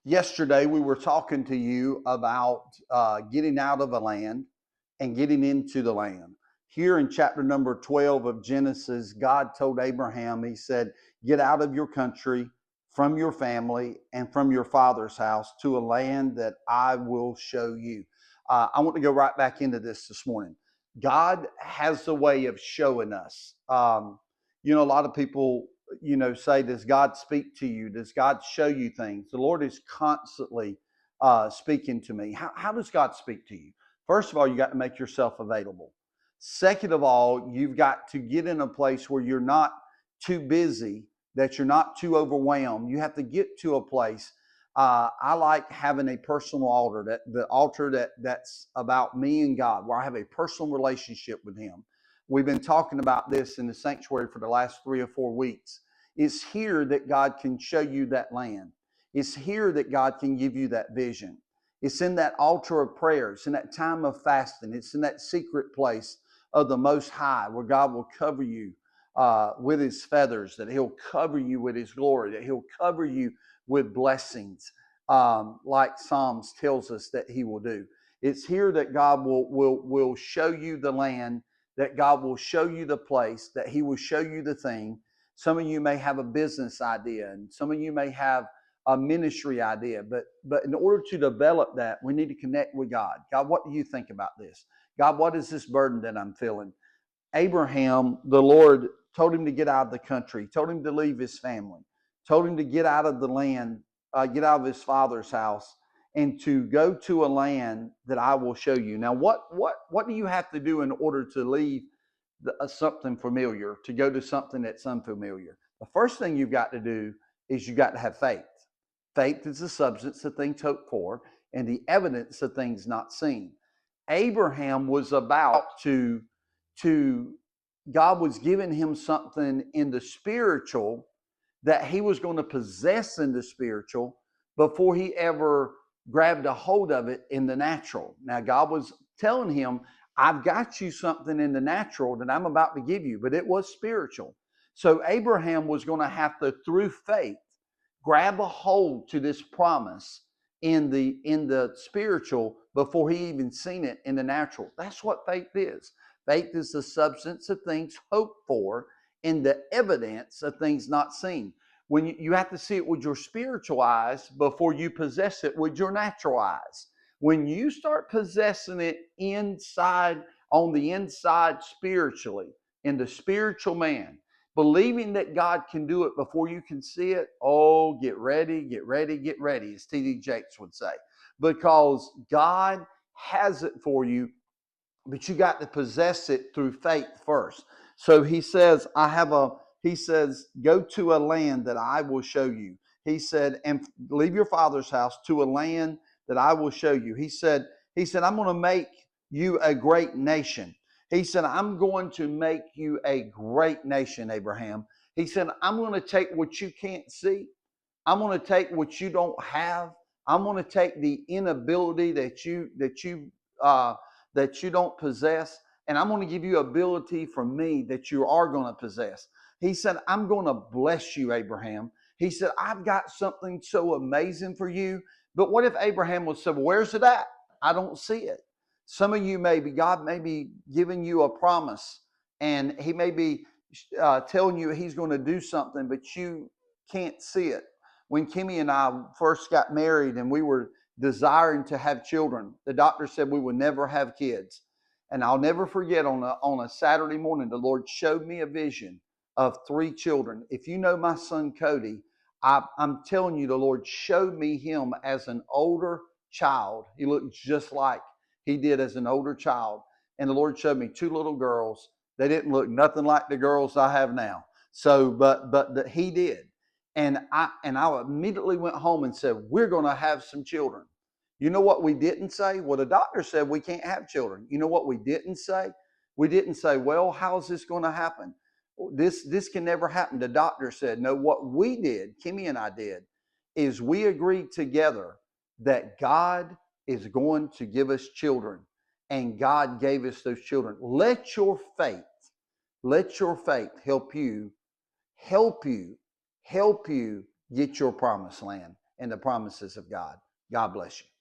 Yesterday, we were talking to you about getting out of a land and getting into the land. Here in chapter number 12 of Genesis, God told Abraham, He said, get out of your country, from your family, and from your father's house to a land that I will show you. I want to go right back into this morning. God has a way of showing us. A lot of people say, does God speak to you? Does God show you things? The Lord is constantly speaking to me. How does God speak to you? First of all, you got to make yourself available. Second of all, you've got to get in a place where you're not too busy, that you're not too overwhelmed. You have to get to a place. I like having a personal altar, the altar that's about me and God, where I have a personal relationship with Him. We've been talking about this in the sanctuary for the last 3 or 4 weeks. It's here that God can show you that land. It's here that God can give you that vision. It's in that altar of prayer. It's in that time of fasting. It's in that secret place of the Most High where God will cover you with His feathers, that He'll cover you with His glory, that He'll cover you with blessings, like Psalms tells us that He will do. It's here that God will show you the land, that God will show you the place, that He will show you the thing. Some of you may have a business idea, and some of you may have a ministry idea, but in order to develop that, we need to connect with God. God, what do you think about this? God, what is this burden that I'm feeling? Abraham, the Lord told him to get out of the country, told him to leave his family, told him to get out of the land, get out of his father's house, and to go to a land that I will show you. Now, what do you have to do in order to leave something familiar, to go to something that's unfamiliar? The first thing you've got to do is you've got to have faith. Faith is the substance of things hoped for and the evidence of things not seen. Abraham was about to God was giving him something in the spiritual that he was going to possess in the spiritual before he ever grabbed a hold of it in the natural. Now, God was telling him, I've got you something in the natural that I'm about to give you, but it was spiritual. So Abraham was going to have to, through faith, grab a hold to this promise in the spiritual before he even seen it in the natural. That's what faith is. Faith is the substance of things hoped for and the evidence of things not seen. When you have to see it with your spiritual eyes before you possess it with your natural eyes. When you start possessing it inside, on the inside spiritually, in the spiritual man, believing that God can do it before you can see it, oh, get ready, get ready, get ready, as T.D. Jakes would say. Because God has it for you, but you got to possess it through faith first. So he says, he says, go to a land that I will show you. He said, and leave your father's house to a land that I will show you. He said, I'm going to make you a great nation. He said, I'm going to make you a great nation, Abraham. He said, I'm going to take what you can't see. I'm going to take what you don't have. I'm going to take the inability that you don't possess, and I'm going to give you ability from me that you are going to possess. He said, I'm going to bless you, Abraham. He said, I've got something so amazing for you. But what if Abraham would say, well, where's it at? I don't see it. Some of you God may be giving you a promise, and He may be telling you He's going to do something, but you can't see it. When Kimmy and I first got married and we were desiring to have children, the doctor said we would never have kids. And I'll never forget, on a Saturday morning, the Lord showed me a vision of 3 children. If you know my son Cody, I'm telling you, the Lord showed me him as an older child. He looked just like he did as an older child. And the Lord showed me 2 little girls. They didn't look nothing like the girls I have now. So, but he did. And I immediately went home and said, we're going to have some children. You know what we didn't say? Well, the doctor said we can't have children. You know what we didn't say? We didn't say, well, how's this going to happen? This can never happen. The doctor said, no, what we did, Kimmy and I did, is we agreed together that God is going to give us children. And God gave us those children. Let your faith help you get your promised land. and the promises of God. God bless you.